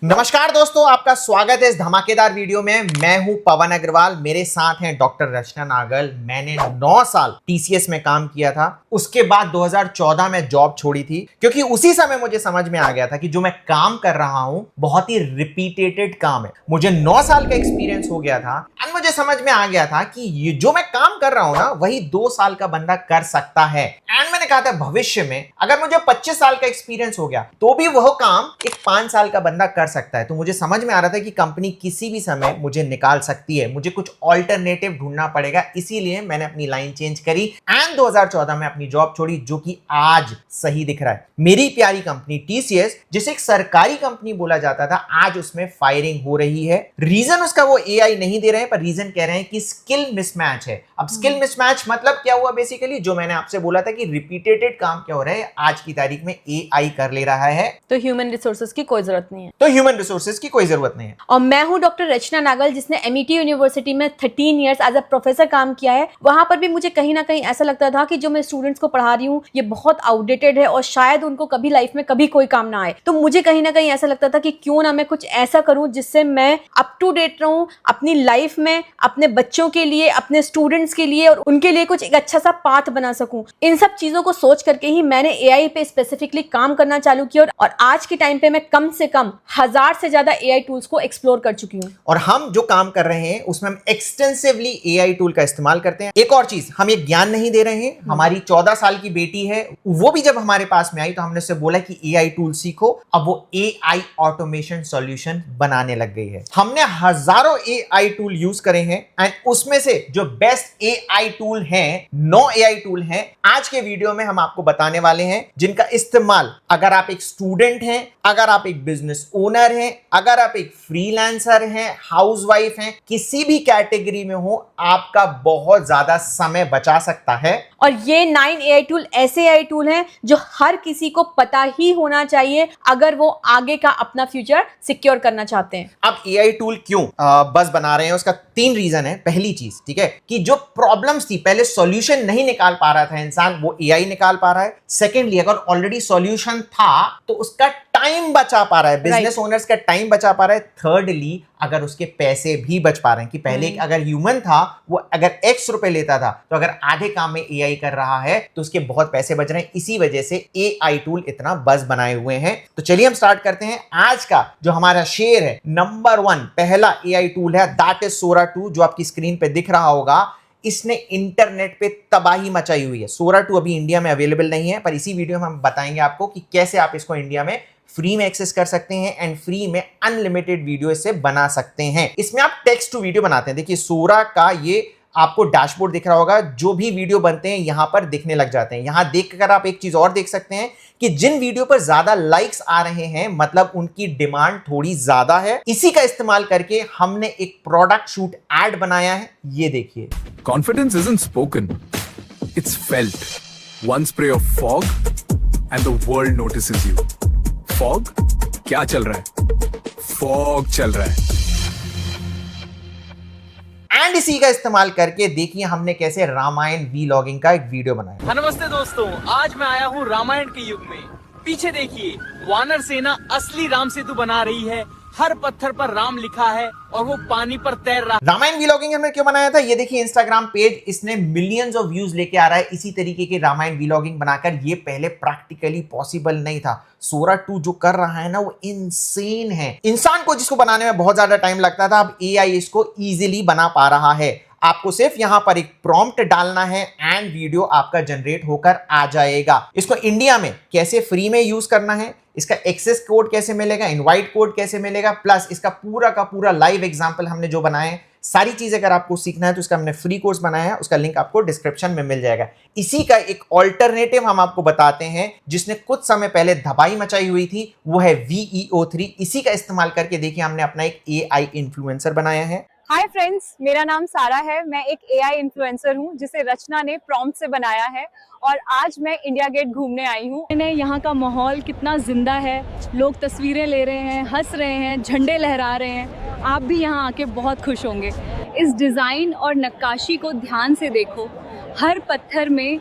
नमस्कार दोस्तों, आपका स्वागत है इस धमाकेदार वीडियो में। मैं हूं पवन अग्रवाल, मेरे साथ हैं डॉक्टर रचना नागल। मैंने 9 साल टीसीएस में काम किया था। उसके बाद 2014 में जॉब छोड़ी थी, क्योंकि उसी समय मुझे समझ में आ गया था कि जो मैं काम कर रहा हूं बहुत ही रिपीटेटेड काम है। मुझे 9 साल का एक्सपीरियंस हो गया था एंड मुझे समझ में आ गया था कि ये जो मैं काम कर रहा हूं ना, वही 2 साल का बंदा कर सकता है। एंड मैंने कहा था भविष्य में अगर मुझे 25 साल का एक्सपीरियंस हो गया तो भी वह काम एक 5 साल का बंदा कर सकता है। तो मुझे समझ में आ रहा था कि कंपनी किसी भी समय मुझे निकाल सकती है, मुझे कुछ ऑल्टरनेटिव ढूंढना पड़ेगा। इसीलिए मैंने अपनी लाइन चेंज करी एंड 2014 में अपनी जॉब छोड़ी, जो कि आज सही दिख रहा है। मेरी प्यारी कंपनी टीसीएस, जिसे एक सरकारी कंपनी बोला जाता था, आज उसमें फायरिंग हो रही है। रीजन उसका वो एआई नहीं दे रहे हैं, पर रीजन कह रहे हैं कि स्किल मिसमैच है। अब स्किल मिसमैच मतलब क्या हुआ? बेसिकली जो मैंने आपसे बोला था कि रिपीटेटेड काम क्या हो रहा है, आज की तारीख में एआई कर ले रहा है। तो ह्यूमन रिसोर्सेज की कोई जरूरत नहीं है। की कोई जरूरत नहीं है। और मैं हूं डॉक्टर रचना नागल, जिसने एमईटी यूनिवर्सिटी में 13 इयर्स एज अ प्रोफेसर काम किया है। वहां पर भी मुझे कहीं ना कहीं ऐसा लगता था कि जो मैं स्टूडेंट्स को पढ़ा रही हूँ ये बहुत आउटडेटेड है और शायद उनको कभी लाइफ में कभी कोई काम ना आए। तो मुझे कहीं ना कहीं ऐसा लगता था कि क्यों ना मैं कुछ ऐसा करूं जिससे मैं अप टू डेट रहूं अपनी लाइफ में, अपने बच्चों के लिए, अपने स्टूडेंट्स के लिए, और उनके लिए कुछ एक अच्छा सा पाथ बना सकूं। इन सब चीजों को सोच करके ही मैंने एआई पे स्पेसिफिकली काम करना चालू किया और आज के टाइम पे मैं कम से कम 1000 से ज्यादा एआई टूल्स को एक्सप्लोर कर चुकी हूं। और हम जो काम कर रहे हैं उसमें हम एक्सटेंसिवली एआई टूल का इस्तेमाल करते हैं। एक और चीज, हम ये ज्ञान नहीं दे रहे हैं। हमारी 14 साल की बेटी है, वो भी जब हमारे पास में आई तो हमने उससे बोला कि एआई टूल सीखो। अब वो एआई ऑटोमेशन सॉल्यूशन बनाने लग गई है। हमने हजारों एआई टूल यूज करे हैं एंड उसमें से जो बेस्ट एआई टूल हैं, 9 एआई टूल हैं, आज के वीडियो में हम आपको बताने वाले हैं, जिनका इस्तेमाल अगर आप एक स्टूडेंट हैं, अगर आप एक बिजनेस ओनर हैं, अगर आप एक फ्रीलांसर हैं, हाउसवाइफ हैं, किसी भी कैटेगरी में हो, आपका बहुत ज्यादा समय बचा सकता है। और ये 9 एआई टूल ऐसे एआई टूल हैं जो हर किसी को पता ही होना चाहिए अगर वो आगे का अपना फ्यूचर सिक्योर करना चाहते हैं। अब एआई टूल क्यों बस बना रहे हैं, उसका 3 रीजन है। पहली चीज, ठीक है, कि जो प्रॉब्लम्स थी, पहले सॉल्यूशन नहीं निकाल पा रहा था इंसान, वो एआई निकाल पा रहा है। सेकेंडली, अगर ऑलरेडी सॉल्यूशन था तो उसका टाइम बचा पा रहा है, बिजनेस ओनर्स का टाइम बचा पा रहा है। थर्डली, अगर उसके पैसे भी बच पा रहे हैं, कि पहले अगर ह्यूमन था, वो अगर x रुपए लेता था, तो अगर आधे काम में एआई कर रहा है तो उसके बहुत पैसे बच रहे हैं। इसी वजह से एआई टूल इतना बज़ बनाए हुए हैं। तो चलिए हम स्टार्ट करते हैं। आज का जो हमारा शेयर है, नंबर 1 पहला एआई टूल है, दैट इज सोरा 2, जो आपकी स्क्रीन पे दिख रहा होगा। इसने इंटरनेट पे तबाही मचाई हुई है। सोरा 2 अभी इंडिया में अवेलेबल नहीं है, पर इसी वीडियो में हम बताएंगे आपको कि कैसे आप इसको इंडिया में फ्री में एक्सेस कर सकते हैं एंड फ्री में अनलिमिटेड वीडियो इससे बना सकते हैं। इसमें आप टेक्स्ट टू वीडियो बनाते हैं। देखिए, सोरा का ये आपको डैशबोर्ड दिख रहा होगा, जो भी वीडियो बनते हैं यहां पर दिखने लग जाते हैं। यहां देखकर आप एक चीज और देख सकते हैं कि जिन वीडियो पर ज्यादा लाइक्स आ रहे हैं, मतलब उनकी डिमांड थोड़ी ज्यादा है। इसी का इस्तेमाल करके हमने एक प्रोडक्ट शूट एड बनाया है, ये देखिए। Confidence isn't spoken, it's felt. One spray of fog and the world notices you. Fog? क्या चल रहा है? Fog चल रहा है। एंड इसी का इस्तेमाल करके देखिए हमने कैसे रामायण वीलॉगिंग का एक वीडियो बनाया। नमस्ते दोस्तों, आज मैं आया हूँ रामायण के युग में। पीछे देखिए, वानर सेना असली राम सेतु बना रही है। हर पत्थर पर राम लिखा है और वो पानी पर तैर रहा है। रामायण वीलॉगिंग हमने क्यों बनाया था? ये देखिए, इंस्टाग्राम पेज इसने मिलियंस ऑफ व्यूज लेके आ रहा है इसी तरीके के रामायण वीलॉगिंग बनाकर। ये पहले प्रैक्टिकली पॉसिबल नहीं था। सोरा 2 जो कर रहा है ना, वो इनसेन है। इंसान को जिसको बनाने में बहुत ज्यादा टाइम लगता था, अब एआई इसको इजीली बना पा रहा है। आपको सिर्फ यहां पर एक प्रॉम्प्ट डालना है एंड वीडियो आपका जनरेट होकर आ जाएगा। इसको इंडिया में कैसे फ्री में यूज करना है, इसका एक्सेस कोड कैसे मिलेगा, इनवाइट कोड कैसे मिलेगा, प्लस इसका पूरा का पूरा लाइव एग्जांपल हमने जो बनाए हैं, सारी चीजें अगर आपको सीखना है तो इसका हमने फ्री कोर्स बनाया है, उसका लिंक आपको डिस्क्रिप्शन में मिल जाएगा। इसी का एक ऑल्टरनेटिव हम आपको बताते हैं जिसने कुछ समय पहले धबाई मचाई हुई थी, वो है VEO3। इसी का इस्तेमाल करके देखिए हमने अपना एक एआई इन्फ्लुएंसर बनाया है। हाय फ्रेंड्स, मेरा नाम सारा है। मैं एक एआई इन्फ्लुएंसर हूँ जिसे रचना ने प्रॉम्प्ट से बनाया है और आज मैं इंडिया गेट घूमने आई हूँ। मैंने यहाँ का माहौल कितना जिंदा है, लोग तस्वीरें ले रहे हैं, हंस रहे हैं, झंडे लहरा रहे हैं। आप भी यहाँ आके बहुत खुश होंगे। इस डिज़ाइन और नक्काशी को ध्यान से देखो। हर पत्थर में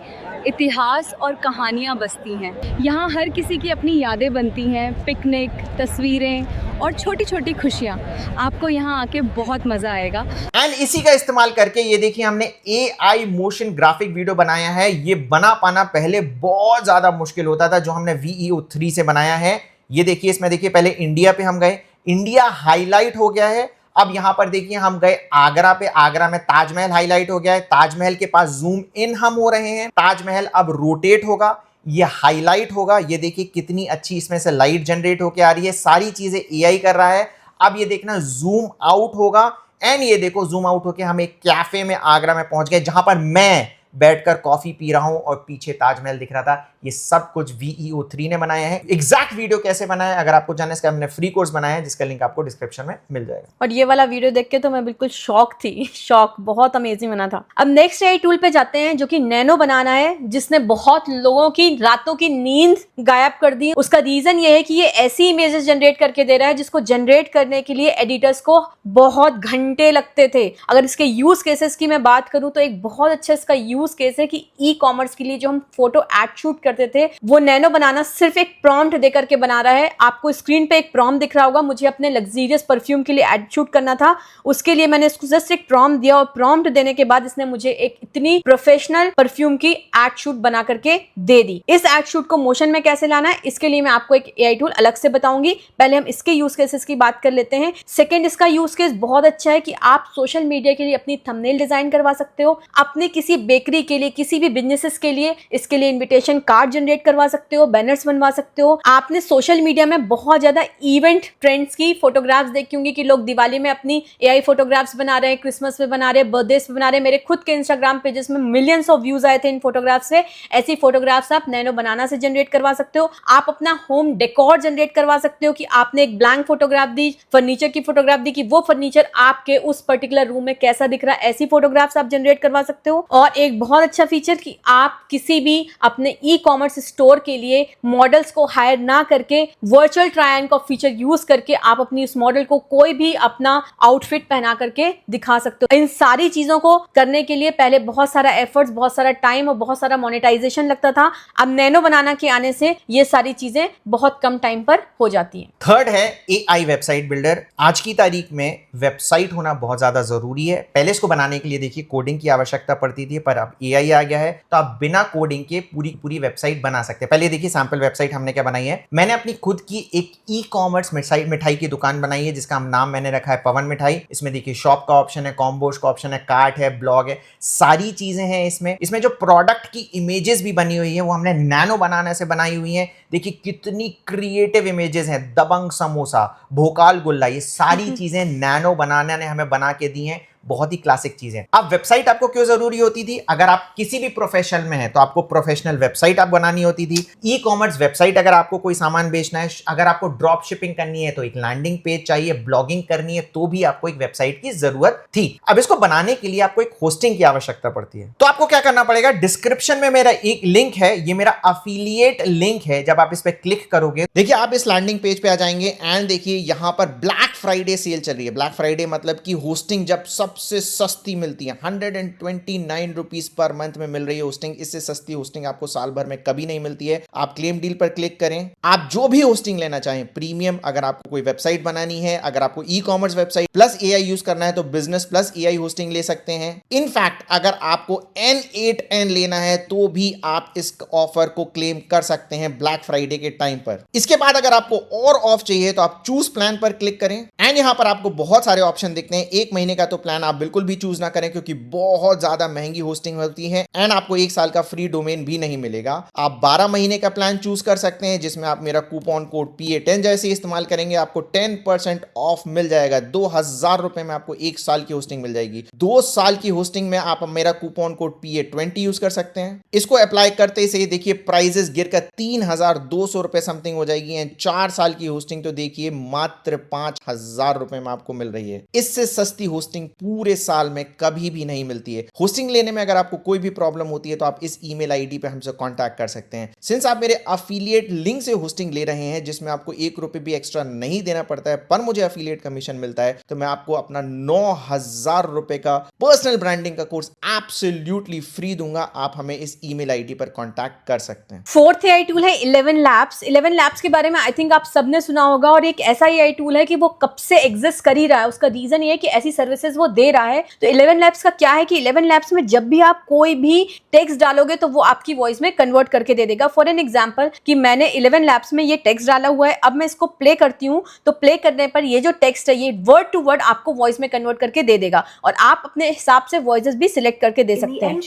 इतिहास और कहानियाँ बसती हैं। यहाँ हर किसी की अपनी यादें बनती हैं, पिकनिक, तस्वीरें और छोटी छोटी खुशियाँ। आपको यहाँ आके बहुत मज़ा आएगा। एंड इसी का इस्तेमाल करके ये देखिए हमने AI मोशन ग्राफिक वीडियो बनाया है। ये बना पाना पहले बहुत ज़्यादा मुश्किल होता था, जो हमने VEO3 से बनाया है। ये देखिए, इसमें देखिए पहले इंडिया पे हम गए, इंडिया हाईलाइट हो गया है। अब यहां पर देखिए हम गए आगरा पे, आगरा में ताजमहल हाईलाइट हो गया है। ताजमहल के पास जूम इन हम हो रहे हैं। ताजमहल अब रोटेट होगा, ये हाईलाइट होगा। ये देखिए कितनी अच्छी इसमें से लाइट जनरेट होके आ रही है। सारी चीजें AI कर रहा है। अब ये देखना जूम आउट होगा, एंड ये देखो जूम आउट होके हम एक कैफे में आगरा में पहुंच गए, जहां पर मैं बैठकर कॉफी पी रहा हूं और पीछे ताजमहल दिख रहा था। ये सब कुछ VEO3 ने बनाया है। एग्जैक्ट वीडियो कैसे बनाया है, अगर आपको जानना है, इसका हमने फ्री कोर्स बनाया है, जिसका लिंक आपको डिस्क्रिप्शन में मिल जाएगा। और ये वाला वीडियो देख के तो मैं बिल्कुल शॉक थी, शॉक, बहुत अमेजिंग बना था। अब नेक्स्ट AI टूल पे जाते हैं, जो कि नैनो बनाना है, जिसने बहुत लोगों की रातों की नींद गायब कर दी। उसका रीजन ये है कि ये ऐसी इमेजेस जनरेट करके दे रहा है जिसको जनरेट करने के लिए एडिटर्स को बहुत घंटे लगते थे। अगर इसके यूज केसेस की मैं बात करूं तो एक बहुत अच्छा इसका यूज केस है कि ई-कॉमर्स के लिए जो हम फोटो एड शूट करते थे, वो नैनो बनाना सिर्फ एक प्रॉम्प्ट दे करके बना रहा है। आपको स्क्रीन पे एक प्रॉम्प्ट दिख रहा होगा, मुझे अपने लग्जरियस परफ्यूम के लिए एड शूट करना था, उसके लिए मैंने इसको जस्ट एक प्रॉम्प्ट दिया और प्रॉम्प्ट देने के बाद इसने मुझे एक इतनी प्रोफेशनल परफ्यूम की एड शूट बना करके दे दी। इस एड शूट को मोशन में कैसे लाना है, इसके लिए मैं आपको एक AI टूल अलग से बताऊंगी। पहले हम इसके यूज केसेस की बात कर लेते हैं। सेकंड, इसका यूज केस बहुत अच्छा है कि आप सोशल मीडिया के लिए अपनी थंबनेल डिजाइन करवा सकते हो, अपने किसी बेकरी के लिए, किसी भी बिजनेसेस के लिए इसके लिए इन्विटेशन कार्ड जनरेट करवा सकते हो, बैनर्स बनवा सकते हो। आपने सोशल मीडिया में बहुत ज्यादा इवेंट ट्रेंड्स की फोटोग्राफ्स देखी होंगी कि लोग दिवाली में अपनी AI फोटोग्राफ्स बना रहे हैं, क्रिसमस पे बना रहे हैं, बर्थडेज पे बना रहे हैं। मेरे खुद के इंस्टाग्राम पेजेस में मिलियंस ऑफ व्यूज आए थे इन फोटोग्राफ्स से। ऐसी फोटोग्राफ्स आप नैनो बनाना से जनरेट करवा सकते हो। आप अपना होम डेकोर जनरेट करवा सकते हो कि आपने एक ब्लैंक फोटोग्राफ दी, फर्नीचर की फोटोग्राफ दी कि वो फर्नीचर आपके उस पर्टिकुलर रूम में कैसा दिख रहा है, ऐसी फोटोग्राफ्स आप जनरेट करवा सकते हो। और एक बहुत अच्छा फीचर कि आप किसी भी अपने ई-कॉमर्स स्टोर के लिए मॉडल्स को हायर ना करके वर्चुअल ट्राई ऑन का फीचर यूज करके आप अपनी उस मॉडल को कोई भी अपना आउटफिट पहना करके दिखा सकते हो। इन सारी चीजों को करने के लिए पहले बहुत सारा एफर्ट्स, बहुत सारा टाइम और बहुत सारा मोनेटाइजेशन लगता था। अब नैनो बनाना के आने से ये सारी चीजें बहुत कम टाइम पर हो जाती हैं। थर्ड है AI वेबसाइट बिल्डर। आज की तारीख में वेबसाइट होना बहुत ज्यादा जरूरी है। पहले इसको बनाने के लिए देखिए कोडिंग की आवश्यकता पड़ती थी, पर अब AI आ गया है तो आप बिना कोडिंग के पूरी वेबसाइट बना सकते हैं। पहले देखिए सैंपल वेबसाइट हमने क्या बनाई है। मैंने अपनी खुद की एक ई-कॉमर्स मिठाई की दुकान बनाई है, जिसका नाम मैंने रखा है पवन मिठाई। इसमें देखिए शॉप का ऑप्शन है, कॉम्बोज का ऑप्शन है, कार्ट है, ब्लॉग है, सारी चीजें हैं इसमें जो प्रोडक्ट की इमेजेस भी बनी हुई है वो हमने नैनो बनाने से बनाई हुई है। देखिए कितनी क्रिएटिव इमेजेस हैं, दबंग समोसा, भोकाल गुल्ला, ये सारी चीजें नैनो बनाने ने हमें बना के दी हैं। बहुत ही क्लासिक चीज है। अब वेबसाइट आपको क्यों जरूरी होती थी? अगर आप किसी भी प्रोफेशन में हैं तो आपको प्रोफेशनल वेबसाइट आप बनानी होती थी। ई-कॉमर्स वेबसाइट, अगर आपको कोई सामान बेचना है, अगर आपको ड्रॉप शिपिंग करनी है तो एक लैंडिंग पेज चाहिए, ब्लॉगिंग करनी है तो भी आपको एक वेबसाइट की जरूरत थी। अब इसको बनाने के लिए आपको एक होस्टिंग की आवश्यकता पड़ती है। तो आपको क्या करना पड़ेगा, डिस्क्रिप्शन में मेरा एक लिंक है, ये मेरा अफिलिएट लिंक है। जब आप इस पर क्लिक करोगे, देखिए आप इस लैंडिंग पेज पे आ जाएंगे एंड देखिए यहां पर ब्लैक फ्राइडे सेल चल रही है। ब्लैक फ्राइडे मतलब कि होस्टिंग जब सबसे सस्ती मिलती है, 129 रुपीज पर मंथ में मिल रही है होस्टिंग। इससे सस्ती होस्टिंग आपको साल भर में कभी नहीं मिलती है। आप क्लेम डील पर क्लिक करें, आप जो भी होस्टिंग लेना चाहें, प्रीमियम, अगर आपको कोई वेबसाइट बनानी है, अगर आपको e-commerce website plus AI use करना है तो बिजनेस प्लस AI होस्टिंग ले सकते हैं। इनफैक्ट अगर आपको N8N लेना है तो भी आप इस ऑफर को क्लेम कर सकते हैं ब्लैक फ्राइडे के टाइम पर। इसके बाद अगर आपको और ऑफ चाहिए तो आप चूज प्लान पर क्लिक करें एंड यहां पर आपको बहुत सारे ऑप्शन दिखते हैं। 1 महीने का तो प्लान आप बिल्कुल भी चूज ना करें क्योंकि बहुत ज्यादा महंगी होस्टिंग होती है एंड आपको 1 साल का फ्री डोमेन भी नहीं मिलेगा। आप 12 महीने का प्लान चूज कर सकते हैं, जिसमें आप मेरा कूपन कोड PA10 जैसे इस्तेमाल करेंगे, आपको 10% ऑफ मिल जाएगा। 2000 रुपए में आपको 1 साल की होस्टिंग मिल जाएगी। 2 साल की होस्टिंग में आप मेरा कूपन कोड PA20 यूज कर सकते हैं। इसको अप्लाई करते ही देखिए प्राइजेस गिरकर 3200 रुपए समथिंग हो जाएगी एंड 4 साल की होस्टिंग तो देखिए मात्र 5000 रुपए में आपको मिल रही है। इससे सस्ती होस्टिंग पूरे साल में कभी भी नहीं मिलती है। होस्टिंग लेने में अगर आपको कोई भी प्रॉब्लम होती है तो आप इस ईमेल आईडी पे हमसे कांटेक्ट कर सकते हैं। सिंस आप मेरे अफिलिएट लिंक से होस्टिंग ले रहे हैं जिसमें आपको 1 रुपए भी एक्स्ट्रा नहीं देना पड़ता है पर मुझे अफिलिएट कमीशन मिलता है, तो मैं आपको अपना 9,000 रुपए का पर्सनल ब्रांडिंग का कोर्स एब्सोल्युटली फ्री दूंगा। आप हमें इस ईमेल आईडी पर कांटेक्ट कर सकते हैं। फोर्थ एआई टूल है 11 लैब्स। 11 लैब्स के बारे में आई थिंक आप सबने सुना होगा और एक ऐसा एआई टूल है कि वो कब से एग्जिस्ट कर ही रहा है। उसका रीजन ये है कि ऐसी सर्विसेज वो दे रहा है। तो 11 लैब्स का क्या है कि 11 लैब्स में जब भी आप कोई भी टेक्स्ट डालोगे तो वो आपकी वॉइस में कन्वर्ट करके दे देगा। फॉर एन एग्जांपल कि मैंने 11 लैब्स में ये टेक्स्ट डाला हुआ है, अब मैं इसको प्ले करती हूँ तो प्ले करने पर ये जो टेक्स्ट है ये वर्ड टू वर्ड आपको वॉइस में कन्वर्ट करके दे देगा और आप अपने हिसाब से वॉइसेस भी सिलेक्ट करके दे सकते हैं।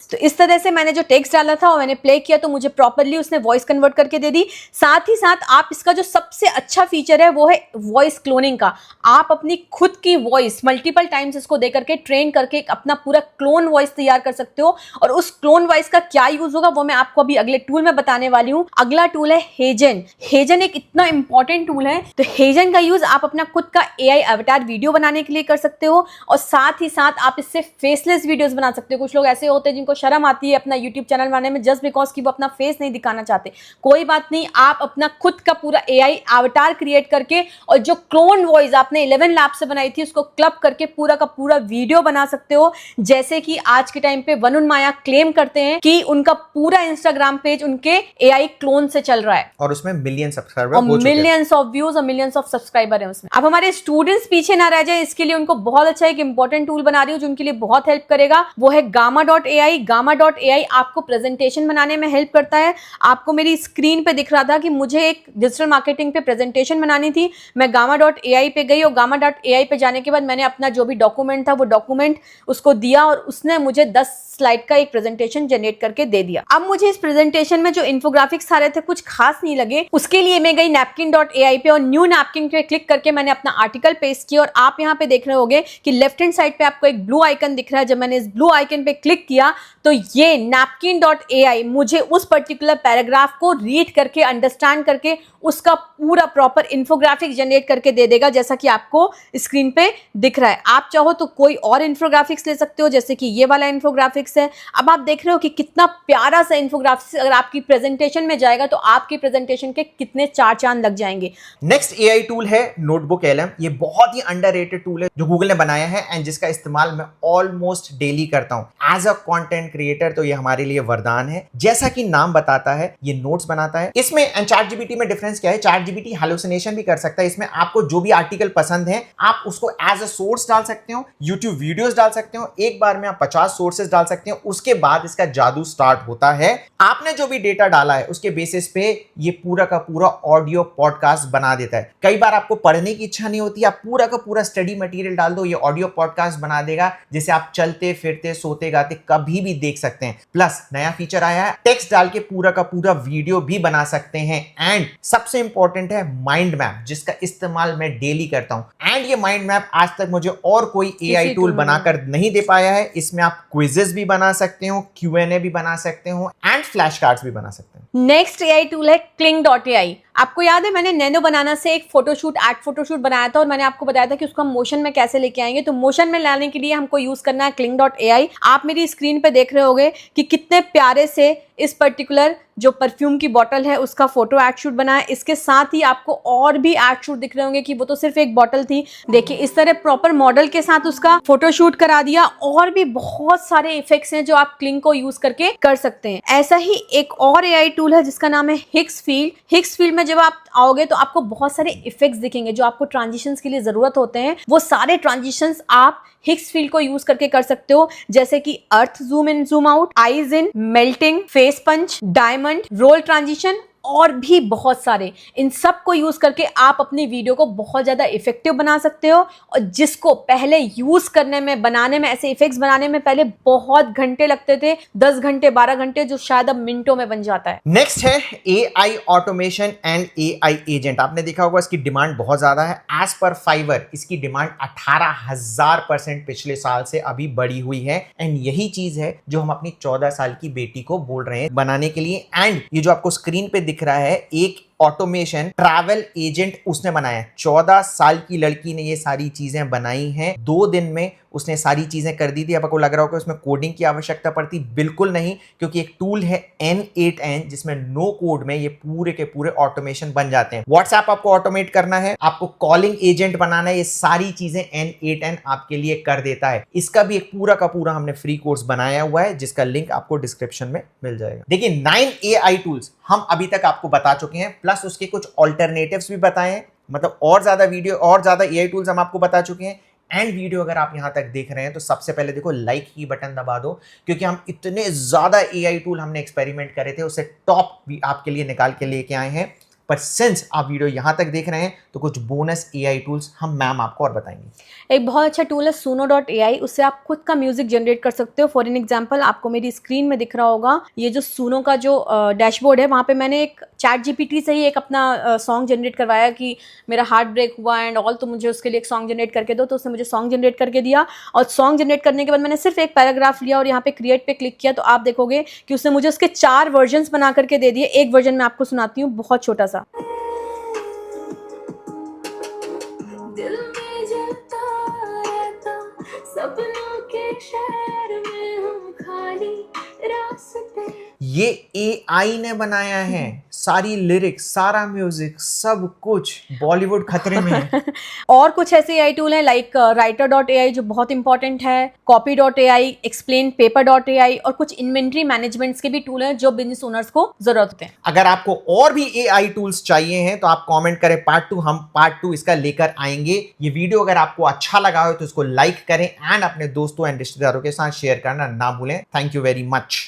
तो इस तरह से मैंने जो टेक्स्ट डाला था और मैंने प्ले किया तो मुझे प्रॉपर्ली उसने वॉइस कन्वर्ट करके दे दी। साथ ही साथ आप इसका जो सबसे अच्छा फीचर है वो है वॉइस क्लोनिंग का। आप अपनी खुद की वॉइस मल्टीपल टाइम्स इसको दे करके ट्रेन करके एक अपना पूरा क्लोन वॉइस तैयार कर सकते हो। और उस क्लोन वॉइस का क्या यूज होगा वो मैं आपको अभी अगले टूल में बताने वाली हूँ। अगला टूल है हेजन। हेजन एक इतना इंपॉर्टेंट टूल है। तो हेजन का यूज आप अपना खुद का एआई अवतार वीडियो बनाने के लिए कर सकते हो और साथ ही साथ आप इससे फेसलेस वीडियोस बना सकते हो। कुछ लोग ऐसे होते हैं जिनको शर्म आती है अपना यूट्यूब चैनल बनाने में जस्ट बिकॉज कि वो अपना फेस नहीं दिखाना चाहते। कोई बात नहीं, आप अपना खुद का पूरा एआई अवतार क्रिएट करके और जो क्लोन वॉइस आपने 11 लैब से बनाई थी उसको क्लब करके पूरा का पूरा वीडियो बना सकते हो। जैसे कि आज के टाइम पे वरुण माया क्लेम करते हैं कि उनका पूरा इंस्टाग्राम पेज उनके एआई क्लोन से चल रहा है और उसमें मिलियन सब्सक्राइबर और मिलियंस ऑफ व्यूज और मिलियंस ऑफ सब्सक्राइबर है उसमें। अब हमारे स्टूडेंट्स पीछे ना रह जाए इसके लिए उनको बहुत अच्छा एक इंपॉर्टेंट टूल बना रही हूँ जो उनके लिए बहुत हेल्प करेगा। वो है gamma.ai। gamma.ai आपको प्रेजेंटेशन बनाने में हेल्प करता है। आपको मेरी स्क्रीन पे दिख रहा था कि मुझे एक डिजिटल मार्केटिंग पे प्रेजेंटेशन बनानी थी। मैं gamma.ai पे गई और gamma.ai पे जाने के बाद मैंने अपना जो भी डॉक्यूमेंट था वो डॉक्यूमेंट उसको दिया और उसने मुझे 10 स्लाइड का एक प्रेजेंटेशन जनरेट करके दे दिया। अब मुझे इस प्रेजेंटेशन में जो इन्फोग्राफिक्स आ रहे थे कुछ खास नहीं लगे। उसके लिए मैं गई napkin.ai पे और न्यू नैपकिन पे क्लिक करके मैंने अपना आर्टिकल पेस्ट किया और आप यहाँ पे देख रहे होगे कि लेफ्ट हैंड साइड पे आपको एक ब्लू आइकन दिख रहा है। जब मैंने इस ब्लू आइकन पे क्लिक किया तो ये napkin.ai मुझे उस पर्टिकुलर पैराग्राफ को रीड करके अंडरस्टैंड करके उसका पूरा प्रॉपर इन्फोग्राफिक जनरेट करके दे देगा जैसा कि आपको स्क्रीन पे दिख रहा है। आप चाहो तो कोई और इन्फोग्राफिक्स ले सकते हो जैसे कि ये वाला इन्फोग्राफिक्स है। अब आप देख रहे हो कि कितना प्यारा सा इन्फोग्राफिक्स अगर आपकी प्रेजेंटेशन में जाएगा तो आपकी प्रेजेंटेशन के कितने 4 चांद लग जाएंगे। नेक्स्ट एआई टूल है नोटबुक LM। ये बहुत ही अंडररेटेड टूल है जो गूगल ने बनाया है एंड जिसका इस्तेमाल मैं ऑलमोस्ट डेली करता हूं एज अ कंटेंट क्रिएटर। तो ये हमारे लिए वरदान है। जैसा कि नाम बताता है ये नोट्स बनाता है। इसमें ChatGPT में डिफरेंस क्या है, ChatGPT हैलुसिनेशन भी कर सकता है। इसमें आपको जो भी आर्टिकल पसंद है आप उसको एज अ सोर्स डाल सकते हो, यूट्यूब वीडियोस डाल सकते हो, एक बार में आप 50 सोर्सेस डाल सकते हो। उसके बाद इसका जादू स्टार्ट होता है। आपने जो भी डेटा डाला है उसके बेसिस पे ये पूरा का पूरा ऑडियो पॉडकास्ट बना देता है। कई बार आपको पढ़ने की इच्छा नहीं होती, आप पूरा का पूरा स्टडी मटेरियल डाल दो, ये ऑडियो पॉडकास्ट बना देगा जिसे आप चलते फिरते सोते गाते कभी भी देख सकते हैं। प्लस नया फीचर आया है, टेक्स्ट डाल के पूरा का पूरा वीडियो भी बना सकते हैं। एंड सबसे इंपॉर्टेंट है माइंड मैप जिसका इस्तेमाल मैं डेली करता हूं। एंड ये माइंड मैप आज तक मुझे और कोई एआई टूल बनाकर नहीं दे पाया है। इसमें आप क्विजेस भी बना सकते हो, Q&A भी बना सकते हो एंड फ्लैश कार्ड्स भी बना सकते हैं। नेक्स्ट एआई टूल है Kling.ai। आपको याद है मैंने नैनो बनाना से एक फोटोशूट एड फोटोशूट बनाया था और मैंने आपको बताया था कि उसको हम मोशन में कैसे लेके आएंगे। तो मोशन में लाने के लिए हमको यूज करना है Kling.ai। आप मेरी स्क्रीन पे देख रहे होगे कि कितने प्यारे से इस पर्टिकुलर जो परफ्यूम की बॉटल है उसका फोटो एड शूट बना है। इसके साथ ही आपको और भी एड शूट दिख रहे होंगे कि वो तो सिर्फ एक बॉटल थी। देखिए इस तरह प्रॉपर मॉडल के साथ उसका फोटो शूट करा दिया। और भी बहुत सारे इफेक्ट्स हैं जो आप Kling को यूज करके कर सकते हैं। ऐसा ही एक और एआई टूल है जिसका नाम है हिक्सफील्ड। हिक्सफील्ड में जब आप आओगे तो आपको बहुत सारे इफेक्ट्स दिखेंगे जो आपको ट्रांजिशंस के लिए जरूरत होते हैं। वो सारे ट्रांजिशंस आप हिक्सफील्ड को यूज करके कर सकते हो जैसे कि earth zoom in zoom out, eyes in, melting, face punch, diamond, roll transition और भी बहुत सारे। इन सब को यूज करके आप अपनी वीडियो को बहुत ज्यादा इफेक्टिव बना सकते हो। और जिसको पहले यूज करने में बनाने में ऐसे इफेक्ट्स बनाने में पहले बहुत घंटे लगते थे, 10 घंटे 12 घंटे, जो शायद अब मिनटों में बन जाता है। नेक्स्ट है AI automation and AI agent. आपने देखा होगा इसकी डिमांड बहुत ज्यादा है। एज पर फाइवर इसकी डिमांड 18,000% पिछले साल से अभी बढ़ी हुई है। एंड यही चीज है जो हम अपनी 14 साल की बेटी को बोल रहे हैं बनाने के लिए। एंड ये जो आपको स्क्रीन पे दिख रहा है एक ऑटोमेशन ट्रैवल एजेंट उसने बनाया है। 14 साल की लड़की ने ये सारी चीजें बनाई हैं, 2 दिन में उसने सारी चीजें कर दी थी। अब आपको लग रहा होगा उसमें कोडिंग की आवश्यकता पड़ती, बिल्कुल नहीं, क्योंकि एक टूल है N8N जिसमें नो कोड में ये पूरे के पूरे ऑटोमेशन बन जाते हैं। व्हाट्सएप आपको ऑटोमेट करना है, आपको कॉलिंग एजेंट बनाना है, ये सारी चीजें N8N आपके लिए कर देता है। इसका भी एक पूरा का पूरा हमने फ्री कोर्स बनाया हुआ है जिसका लिंक आपको डिस्क्रिप्शन में मिल जाएगा। देखिए 9 AI टूल्स हम अभी तक आपको बता चुके हैं, प्लस उसके कुछ ऑल्टरनेटिव्स भी बताए हैं, मतलब और ज्यादा वीडियो और ज्यादा AI टूल्स हम आपको बता चुके हैं। एंड वीडियो अगर आप यहां तक देख रहे हैं तो सबसे पहले देखो लाइक की बटन दबा दो, क्योंकि हम इतने ज्यादा AI टूल हमने एक्सपेरिमेंट करे थे, उससे टॉप भी आपके लिए निकाल के लेके आए हैं। पर सिंस आप वीडियो यहां तक देख रहे हैं तो कुछ बोनस AI टूल्स हम मैम आपको और बताएंगे। एक बहुत अच्छा टूल है suno.ai, उससे आप खुद का म्यूजिक जनरेट कर सकते हो। फॉर एन एग्जांपल आपको मेरी स्क्रीन में दिख रहा होगा ये जो सुनो का जो डैशबोर्ड है, वहाँ पे मैंने एक चैट जीपीटी से ही एक अपना सॉन्ग जनरेट करवाया कि मेरा हार्ट ब्रेक हुआ एंड ऑल, तो मुझे उसके लिए एक सॉन्ग जनरेट करके दो। तो उसने मुझे सॉन्ग जनरेट करके दिया, और सॉन्ग जनरेट करने के बाद मैंने सिर्फ एक पैराग्राफ लिया और यहाँ पे क्रिएट पे क्लिक किया, तो आप देखोगे कि उसने मुझे उसके 4 वर्जन्स बना करके दे दिए। एक वर्जन मैं आपको सुनाती हूँ, बहुत छोटा सा। दिल में जलता रहता सपनों के शहर में हम खाली रास्ते। ये AI ने बनाया है, सारी लिरिक्स, सारा म्यूजिक, सब कुछ बॉलीवुड खतरे में है। और कुछ ऐसे AI टूल हैं लाइक writer.ai जो बहुत इंपॉर्टेंट है, copy.ai, explain paper.ai, और कुछ इन्वेंट्री मैनेजमेंट्स के भी टूल हैं जो बिजनेस ओनर्स को जरूरत होते हैं। अगर आपको और भी AI टूल्स चाहिए हैं तो आप कमेंट करें पार्ट 2, हम पार्ट 2 इसका लेकर आएंगे। ये वीडियो अगर आपको अच्छा लगा हो तो इसको लाइक करें एंड अपने दोस्तों एंड रिश्तेदारों के साथ शेयर करना ना भूलें। Thank you very much.